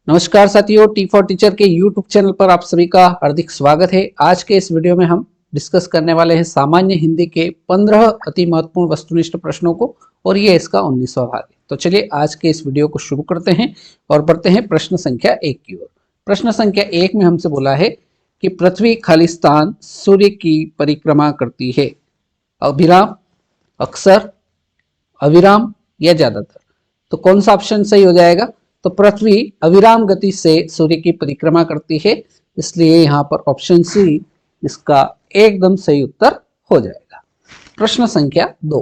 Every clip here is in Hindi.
नमस्कार साथियों, टी फॉर टीचर के यूट्यूब चैनल पर आप सभी का हार्दिक स्वागत है। आज के इस वीडियो में हम डिस्कस करने वाले हैं सामान्य हिंदी के 15 अति महत्वपूर्ण वस्तुनिष्ठ प्रश्नों को और ये इसका 19वां भाग है। तो चलिए आज के इस वीडियो को शुरू करते हैं और बढ़ते हैं प्रश्न संख्या 1 की ओर। प्रश्न संख्या 1 में हमसे बोला है कि पृथ्वी खालिस्तान सूर्य की परिक्रमा करती है। अविराम, अक्सर, अविराम या ज्यादातर। तो कौन सा ऑप्शन सही हो जाएगा? तो पृथ्वी अविराम गति से सूर्य की परिक्रमा करती है, इसलिए यहाँ पर ऑप्शन सी इसका एकदम सही उत्तर हो जाएगा। प्रश्न संख्या 2।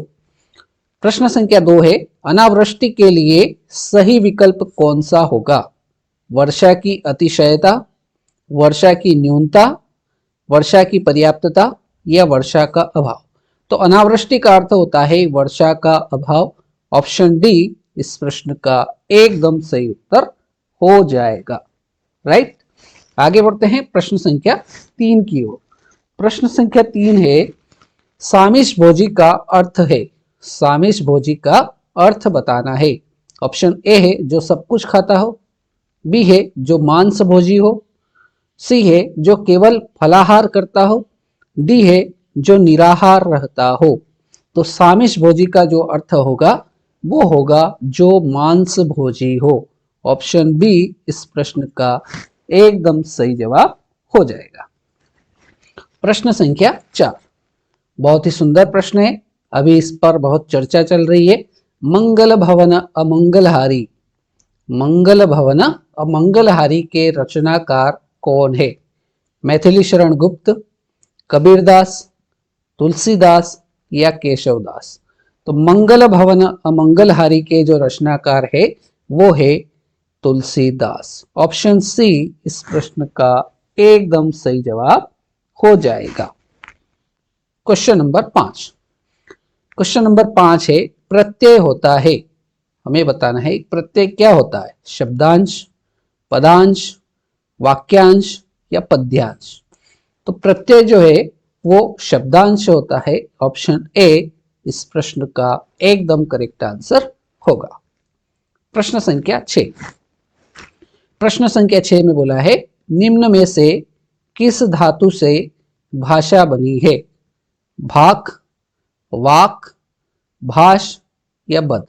प्रश्न संख्या 2 है, अनावृष्टि के लिए सही विकल्प कौन सा होगा? वर्षा की अतिशयता, वर्षा की न्यूनता, वर्षा की पर्याप्तता या वर्षा का अभाव। तो अनावृष्टि का अर्थ होता है वर्षा का अभाव। ऑप्शन डी इस प्रश्न का एकदम सही उत्तर हो जाएगा। राइट, आगे बढ़ते हैं प्रश्न संख्या 3 की ओर। प्रश्न संख्या 3 है, सामिष भोजी का अर्थ है। सामिष भोजी का अर्थ बताना है। ऑप्शन ए है जो सब कुछ खाता हो, बी है जो मांस भोजी हो, सी है जो केवल फलाहार करता हो, डी है जो निराहार रहता हो। तो सामिष भोजी का जो अर्थ होगा वो होगा जो मांस भोजी हो। ऑप्शन बी इस प्रश्न का एकदम सही जवाब हो जाएगा। प्रश्न संख्या 4 बहुत ही सुंदर प्रश्न है, अभी इस पर बहुत चर्चा चल रही है। मंगल भवन अमंगलहारी, मंगल भवन अमंगलहारी के रचनाकार कौन है? मैथिली शरण गुप्त, कबीरदास, तुलसीदास या केशवदास। तो मंगल भवन अमंगलहारी के जो रचनाकार है वो है तुलसीदास। ऑप्शन सी इस प्रश्न का एकदम सही जवाब हो जाएगा। Question number 5। क्वेश्चन नंबर 5 है, प्रत्यय होता है। हमें बताना है प्रत्यय क्या होता है? शब्दांश, पदांश, वाक्यांश या पद्यांश। तो प्रत्यय जो है वो शब्दांश होता है। ऑप्शन ए इस प्रश्न का एकदम करेक्ट आंसर होगा। प्रश्न संख्या 6। प्रश्न संख्या 6 में बोला है, निम्न में से किस धातु से भाषा बनी है? भाक, वाक, भाष या बद।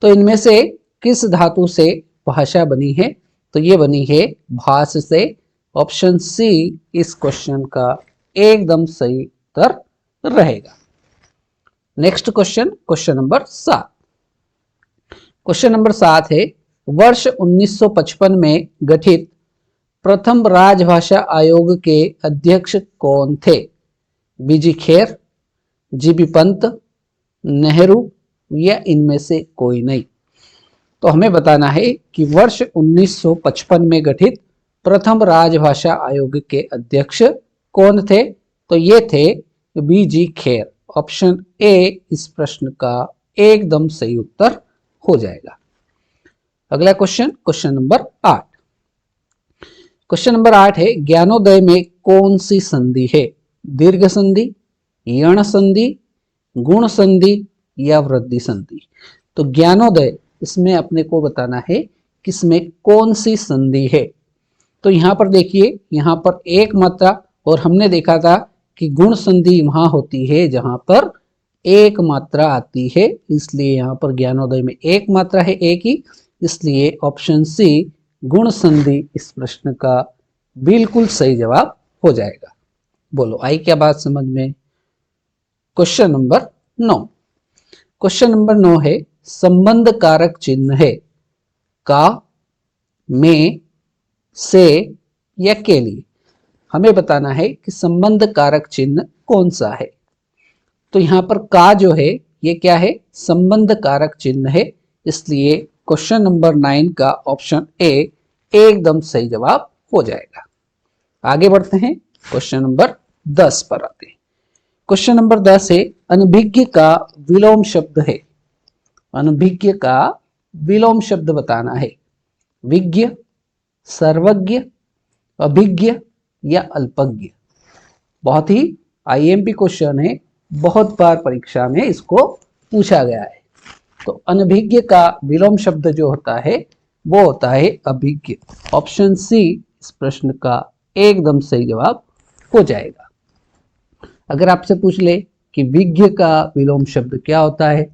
तो इनमें से किस धातु से भाषा बनी है? तो ये बनी है भाष से। ऑप्शन सी इस क्वेश्चन का एकदम सही उत्तर रहेगा। Next question, question number 7। Question number 7 है, वर्ष 1955 में गठित प्रथम राजभाषा आयोग के अध्यक्ष कौन थे? बीजी खेर, जीबी पंत, नेहरू या इनमें से कोई नहीं। तो हमें बताना है कि वर्ष 1955 में गठित प्रथम राजभाषा आयोग के अध्यक्ष कौन थे? तो ये थे बीजी खेर। ऑप्शन ए इस प्रश्न का एकदम सही उत्तर हो जाएगा। अगला question, question number 8। Question number 8 है, ज्ञानोदय में कौन सी संधि है? दीर्घ संधि, यण संधि, गुण संधि या वृद्धि संधि। तो ज्ञानोदय इसमें अपने को बताना है कि इसमें कौन सी संधि है। तो यहां पर देखिए, यहां पर एक मात्रा, और हमने देखा था कि गुण संधि वहां होती है जहां पर एक मात्रा आती है, इसलिए यहां पर ज्ञानोदय में एक मात्रा है, एक ही, इसलिए ऑप्शन सी गुण संधि इस प्रश्न का बिल्कुल सही जवाब हो जाएगा। बोलो आई क्या बात समझ में? Question number 9। क्वेश्चन नंबर 9 है, संबंध कारक चिन्ह है का, में, से या के लिए। हमें बताना है कि संबंध कारक चिन्ह कौन सा है। तो यहां पर का जो है ये क्या है? संबंध कारक चिन्ह है, इसलिए क्वेश्चन नंबर 9 का ऑप्शन ए एकदम सही जवाब हो जाएगा। आगे बढ़ते हैं, क्वेश्चन नंबर 10 पर आते हैं। क्वेश्चन नंबर 10 है, अनभिज्ञ का विलोम शब्द है। अनभिज्ञ का विलोम शब्द बताना है। विज्ञ, सर्वज्ञ, अभिज्ञ या अल्पज्ञ। बहुत ही आईएमपी क्वेश्चन है, बहुत बार परीक्षा में इसको पूछा गया है। तो अनभिज्ञ का विलोम शब्द जो होता है वो होता है अभिज्ञ। ऑप्शन सी इस प्रश्न का एकदम सही जवाब हो जाएगा। अगर आपसे पूछ ले कि विज्ञ का विलोम शब्द क्या होता है,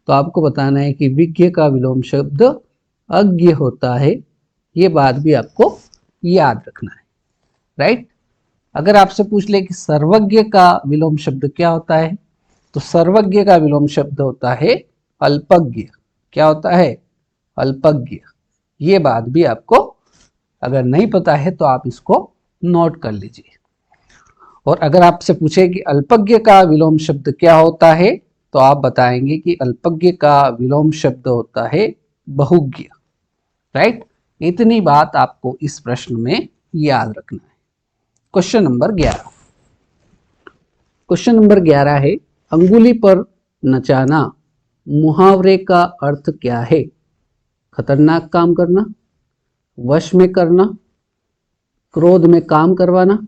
तो आपको बताना है कि विज्ञ का विलोम शब्द अज्ञ होता है। ये बात भी आपको याद रखना है, राइट। अगर आपसे पूछ ले कि सर्वज्ञ का विलोम शब्द क्या होता है, तो सर्वज्ञ का विलोम शब्द होता है अल्पज्ञ। क्या होता है? अल्पज्ञ। ये बात भी आपको अगर नहीं पता है तो आप इसको नोट कर लीजिए। और अगर आपसे पूछे कि अल्पज्ञ का विलोम शब्द क्या होता है, तो आप बताएंगे कि अल्पज्ञ का विलोम शब्द होता है बहुज्ञ, राइट। इतनी बात आपको इस प्रश्न में याद रखना है। Question number 11। क्वेश्चन नंबर 11 है, अंगुली पर नचाना मुहावरे का अर्थ क्या है? खतरनाक काम करना, वश में करना, क्रोध में काम करवाना,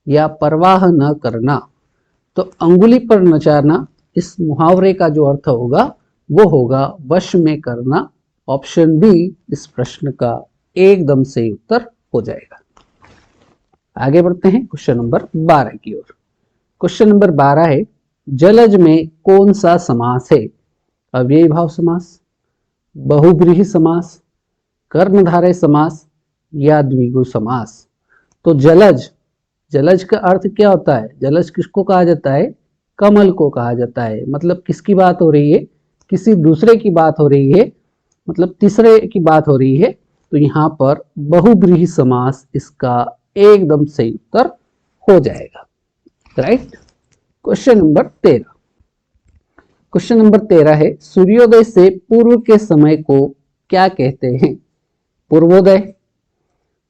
या परवाह न करना। तो अंगुली पर नचाना, इस मुहावरे का जो अर्थ होगा वो होगा वश में करना। ऑप्शन बी इस प्रश्न का एकदम सही उत्तर हो जाएगा। आगे बढ़ते हैं क्वेश्चन नंबर 12 की ओर। क्वेश्चन नंबर 12 है, जलज में कौन सा समास है? अव्ययी भाव समास, बहुव्रीहि समास, कर्मधारय समास, या द्विगु समास। तो जलज, जलज का अर्थ क्या होता है? जलज किसको कहा जाता है? कमल को कहा जाता है। मतलब किसकी बात हो रही है? किसी दूसरे की बात हो रही है, मतलब तीसरे की बात हो रही है। तो यहाँ पर बहुव्रीहि समास इसका एकदम सही उत्तर हो जाएगा, right. Question number 13। Question number 13 है, सूर्योदय से पूर्व के समय को क्या कहते हैं? पूर्वोदय,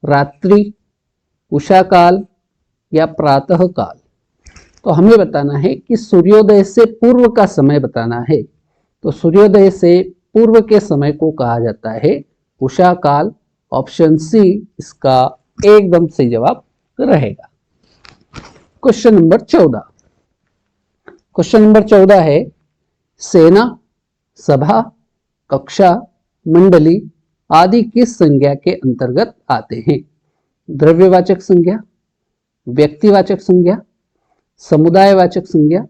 रात्रि, उषा काल, या प्रातः काल। तो हमें बताना है कि सूर्योदय से पूर्व का समय बताना है। तो सूर्योदय से पूर्व के समय को कहा जाता है उषा काल। ऑप्शन सी इसका एकदम सही जवाब रहेगा। Question number 14। क्वेश्चन नंबर 14 है, सेना, सभा, कक्षा, मंडली आदि किस संज्ञा के अंतर्गत आते हैं? द्रव्यवाचक संज्ञा, व्यक्तिवाचक संज्ञा, समुदायवाचक संज्ञा,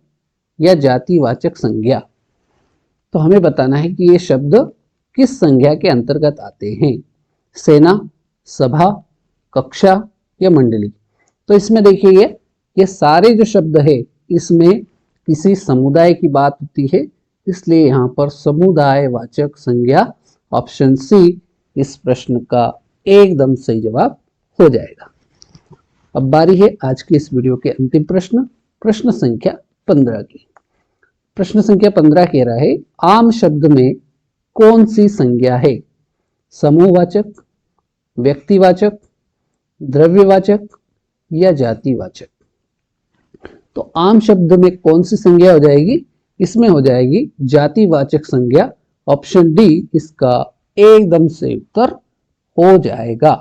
या जातिवाचक संज्ञा। तो हमें बताना है कि ये शब्द किस संज्ञा के अंतर्गत आते हैं? सेना, सभा, कक्षा, या मंडली। तो इसमें देखिए ये सारे जो शब्द है इसमें किसी समुदाय की बात होती है, इसलिए यहाँ पर समुदायवाचक संज्ञा। ऑप्शन सी इस प्रश्न का एकदम सही जवाब हो जाएगा। अब बारी है आज की इस वीडियो के अंतिम प्रश्न, प्रश्न संख्या 15 की। प्रश्न संख्या 15 कह रहा है, आम शब्द में कौन सी संज्ञा है? समूहवाचक, व्यक्तिवाचक, द्रव्यवाचक, या जातिवाचक। तो आम शब्द में कौन सी संज्ञा हो जाएगी? इसमें हो जाएगी जातिवाचक संज्ञा। ऑप्शन डी इसका एकदम से उत्तर हो जाएगा,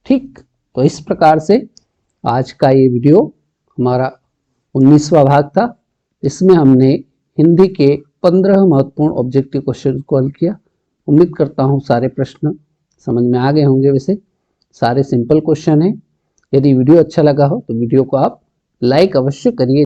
ठीक। तो इस प्रकार से आज का ये वीडियो हमारा 19वां भाग था। इसमें हमने हिंदी के 15 महत्वपूर्ण ऑब्जेक्टिव क्वेश्चन को हल किया। उम्मीद करता हूँ सारे प्रश्न समझ में आ गए होंगे। वैसे सारे सिंपल क्वेश्चन हैं। यदि वीडियो अच्छा लगा हो तो वीडियो को आप लाइक अवश्य करिए।